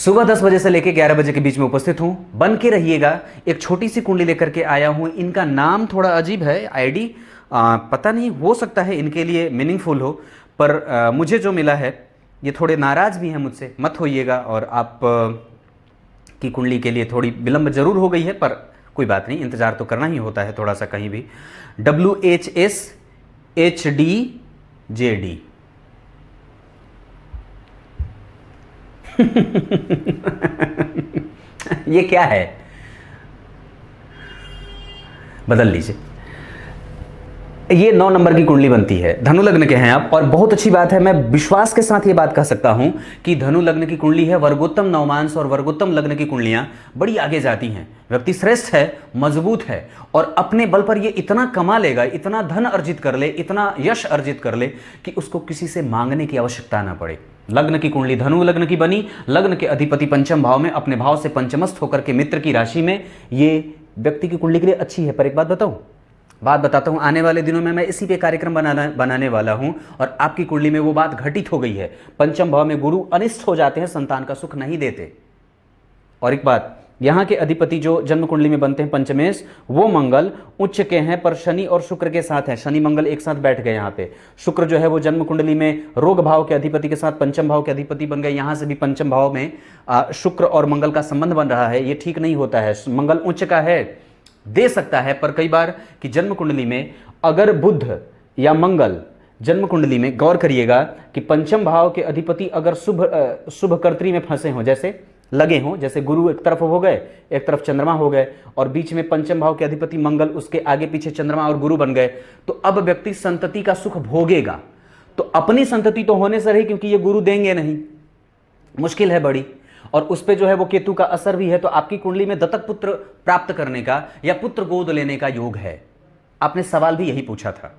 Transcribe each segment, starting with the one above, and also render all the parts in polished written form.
सुबह 10 बजे से लेकर 11 बजे के बीच में उपस्थित हूं, बन के रहिएगा। एक छोटी सी कुंडली लेकर के आया हूं। इनका नाम थोड़ा अजीब है, आईडी पता नहीं, हो सकता है इनके लिए मीनिंगफुल हो, पर मुझे जो मिला है ये थोड़े नाराज भी हैं मुझसे, मत होइएगा। और आप की कुंडली के लिए थोड़ी विलंब जरूर हो गई है, पर कोई बात नहीं, इंतजार तो करना ही होता है थोड़ा सा कहीं भी। WHSHDJD ये क्या है, बदल लीजिए। ये 9 नंबर की कुंडली बनती है, धनु लग्न के हैं आप। और बहुत अच्छी बात है, मैं विश्वास के साथ ये बात कह सकता हूं कि धनु लग्न की कुंडली है। वर्गोत्तम नवमांश और वर्गोत्तम लग्न की कुंडलियां बड़ी आगे जाती हैं। व्यक्ति श्रेष्ठ है, मजबूत है और अपने बल पर ये इतना कमा लेगा, इतना धन अर्जित कर ले, इतना यश अर्जित कर ले कि उसको किसी से मांगने की आवश्यकता ना पड़े। लग्न की कुंडली धनु लग्न की बनी, लग्न के अधिपति पंचम भाव में, अपने भाव से पंचमस्थ होकर के मित्र की राशि में, ये व्यक्ति की कुंडली के लिए अच्छी है। पर एक बात बताता हूं, आने वाले दिनों में मैं इसी पे कार्यक्रम बनाने वाला हूं और आपकी कुंडली में वो बात घटित हो गई है। पंचम भाव में गुरु अनिष्ट हो जाते हैं, संतान का सुख नहीं देते। और एक बात, यहां के अधिपति जो जन्म कुंडली में बनते हैं पंचमेश, वो मंगल उच्च के हैं, पर शनि और शुक्र के साथ है। शनि मंगल एक साथ बैठ गए। यहाँ पे शुक्र जो है वो जन्म कुंडली में रोग भाव के अधिपति के साथ पंचम भाव के अधिपति बन गए। यहां से भी पंचम भाव में शुक्र और मंगल का संबंध बन रहा है। ये ठीक नहीं होता है। मंगल उच्च का है, दे सकता है, पर कई बार कि जन्म कुंडली में अगर बुध या मंगल जन्म कुंडली में, गौर करिएगा कि पंचम भाव के अधिपति अगर शुभ कर्त्री में फंसे हों, जैसे लगे हों, जैसे गुरु एक तरफ हो गए, एक तरफ चंद्रमा हो गए, और बीच में पंचम भाव के अधिपति मंगल, उसके आगे पीछे चंद्रमा और गुरु बन गए, तो अब व्यक्ति संतति का सुख भोगेगा। तो अपनी संतति तो होने से रही, क्योंकि ये गुरु देंगे नहीं, मुश्किल है बड़ी। और उस पे जो है वो केतु का असर भी है। तो आपकी कुंडली में दत्तक पुत्र प्राप्त करने का या पुत्र गोद लेने का योग है। आपने सवाल भी यही पूछा था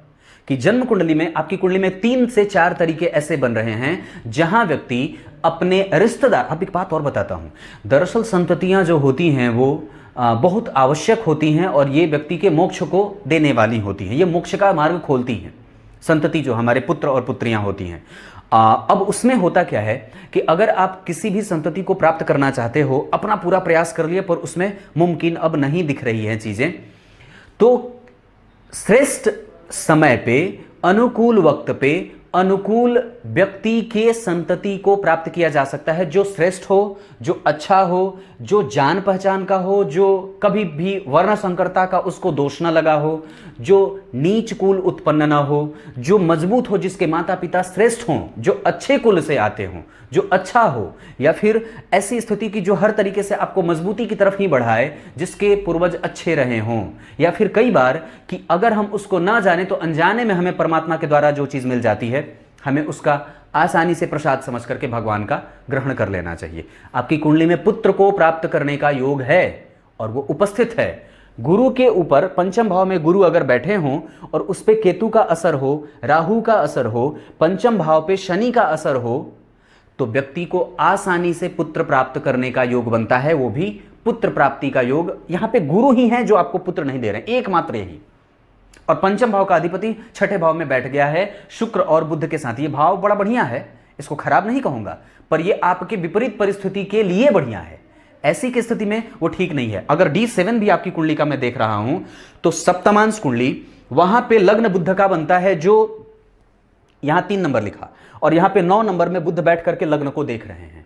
कि जन्म कुंडली में, आपकी कुंडली में 3 से 4 तरीके ऐसे बन रहे हैं जहां व्यक्ति अपने रिश्तेदार, अब एक बात और बताता हूं, दरअसल संततियां जो होती हैं वो बहुत आवश्यक होती हैं और ये व्यक्ति के मोक्ष को देने वाली होती हैं। ये मोक्ष का मार्ग खोलती हैं संतति, जो हमारे पुत्र और पुत्रियां होती हैं। अब उसमें होता क्या है कि अगर आप किसी भी संतति को प्राप्त करना चाहते हो, अपना पूरा प्रयास कर लिया, पर उसमें मुमकिन अब नहीं दिख रही हैं चीजें, तो श्रेष्ठ समय पे, अनुकूल वक्त पे, अनुकूल व्यक्ति के संतति को प्राप्त किया जा सकता है, जो श्रेष्ठ हो, जो अच्छा हो, जो जान पहचान का हो, जो कभी भी वर्ण संकरता का उसको दोष न लगा हो, जो नीच कुल उत्पन्न न हो, जो मजबूत हो, जिसके माता पिता श्रेष्ठ हों, जो अच्छे कुल से आते हों, जो अच्छा हो, या फिर ऐसी स्थिति की जो हर तरीके से आपको मजबूती की तरफ ही बढ़ाए, जिसके पूर्वज अच्छे रहे हों। या फिर कई बार कि अगर हम उसको ना जाने तो अनजाने में हमें परमात्मा के द्वारा जो चीज मिल जाती है, हमें उसका आसानी से प्रसाद समझ करके भगवान का ग्रहण कर लेना चाहिए। आपकी कुंडली में पुत्र को प्राप्त करने का योग है और वो उपस्थित है। गुरु के ऊपर पंचम भाव में गुरु अगर बैठे हों और उस पे केतु का असर हो, राहु का असर हो, पंचम भाव पे शनि का असर हो, तो व्यक्ति को आसानी से पुत्र प्राप्त करने का योग बनता है, वो भी पुत्र प्राप्ति का योग। यहां पे गुरु ही है जो आपको पुत्र नहीं दे रहे हैं, एकमात्र यही। और पंचम भाव का अधिपति छठे भाव में बैठ गया है शुक्र और बुध के साथ। ये भाव बड़ा बढ़िया है, इसको खराब नहीं कहूंगा, पर ये आपके विपरीत परिस्थिति के लिए बढ़िया है। ऐसी की स्थिति में वो ठीक नहीं है। अगर D7 भी आपकी कुंडली का मैं देख रहा हूं, तो सप्तमांश कुंडली, वहां पे लग्न बुध का बनता है, जो यहां 3 नंबर लिखा, और यहां पे 9 नंबर में बुध बैठ करके लग्न को देख रहे हैं,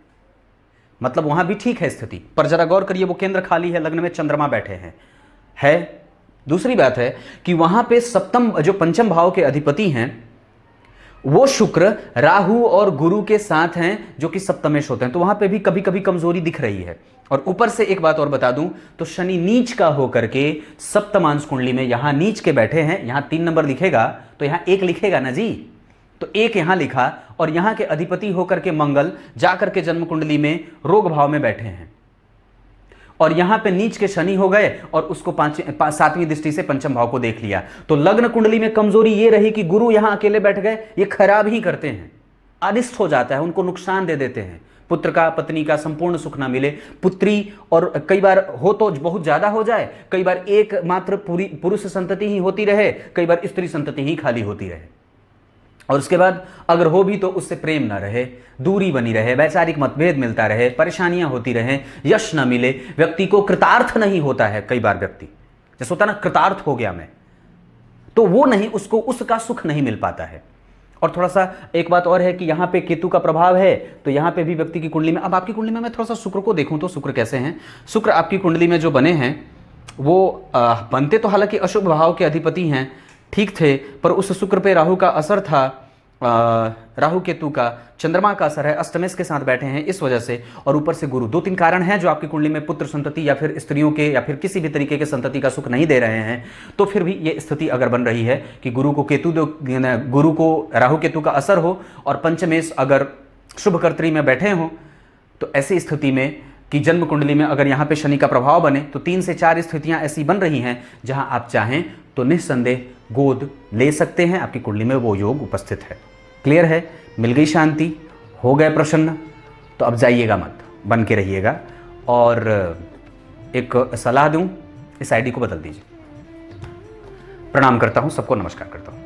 मतलब वहां भी ठीक है स्थिति। पर जरा गौर करिए, वो केंद्र खाली है, लग्न में चंद्रमा बैठे हैं। दूसरी बात है कि वहां पे सप्तम, जो पंचम भाव के अधिपति हैं, वो शुक्र, राहु और गुरु के साथ हैं, जो कि सप्तमेश होते हैं। तो वहां पे भी कभी कभी कमजोरी दिख रही है। और ऊपर से एक बात और बता दूं, तो शनि नीच का होकर के सप्तमांश कुंडली में यहां नीच के बैठे हैं। यहां 3 नंबर लिखेगा तो यहां 1 लिखेगा ना जी, तो 1 यहां लिखा, और यहां के अधिपति होकर के मंगल जाकर के जन्म कुंडली में रोग भाव में बैठे हैं, और यहां पे नीच के शनि हो गए और उसको 7वीं दृष्टि से पंचम भाव को देख लिया। तो लग्न कुंडली में कमजोरी ये रही कि गुरु यहां अकेले बैठ गए, ये खराब ही करते हैं, अनिष्ट हो जाता है, उनको नुकसान दे देते हैं। पुत्र का, पत्नी का संपूर्ण सुख ना मिले, पुत्री, और कई बार हो तो बहुत ज्यादा हो जाए, कई बार एक मात्र पूरी पुरुष संतति ही होती रहे, कई बार स्त्री संतति ही खाली होती रहे। और उसके बाद अगर हो भी तो उससे प्रेम ना रहे, दूरी बनी रहे, वैचारिक मतभेद मिलता रहे, परेशानियां होती रहें, यश न मिले, व्यक्ति को कृतार्थ नहीं होता है। कई बार व्यक्ति जैसे होता ना, कृतार्थ हो गया मैं, तो वो नहीं, उसको उसका सुख नहीं मिल पाता है। और थोड़ा सा एक बात और है कि यहाँ पे केतु का प्रभाव है, तो यहाँ पे भी व्यक्ति की कुंडली में, अब आपकी कुंडली में मैं थोड़ा सा शुक्र को देखूं तो शुक्र कैसे हैं। शुक्र आपकी कुंडली में जो बने हैं वो बनते तो हालांकि अशुभ भाव के अधिपति हैं, ठीक थे, पर उस शुक्र पे राहु का असर था, राहु केतु का, चंद्रमा का असर है, अष्टमेश के साथ बैठे हैं इस वजह से, और ऊपर से गुरु। 2-3 कारण हैं जो आपकी कुंडली में पुत्र संतति या फिर स्त्रियों के या फिर किसी भी तरीके के संतति का सुख नहीं दे रहे हैं। तो फिर भी ये स्थिति अगर बन रही है कि गुरु को राहु केतु का असर हो और पंचमेश अगर शुभ कर्तरी में बैठे हों, तो ऐसी स्थिति में कि जन्म कुंडली में अगर यहाँ पे शनि का प्रभाव बने, तो 3 से 4 स्थितियां ऐसी बन रही हैं जहां आप चाहें तो निस्संदेह गोद ले सकते हैं, आपकी कुंडली में वो योग उपस्थित है। क्लियर है? मिल गई शांति, हो गए प्रसन्न, तो अब जाइएगा मत, बन के रहिएगा। और एक सलाह दूं, इस आईडी को बदल दीजिए। प्रणाम करता हूं, सबको नमस्कार करता हूं।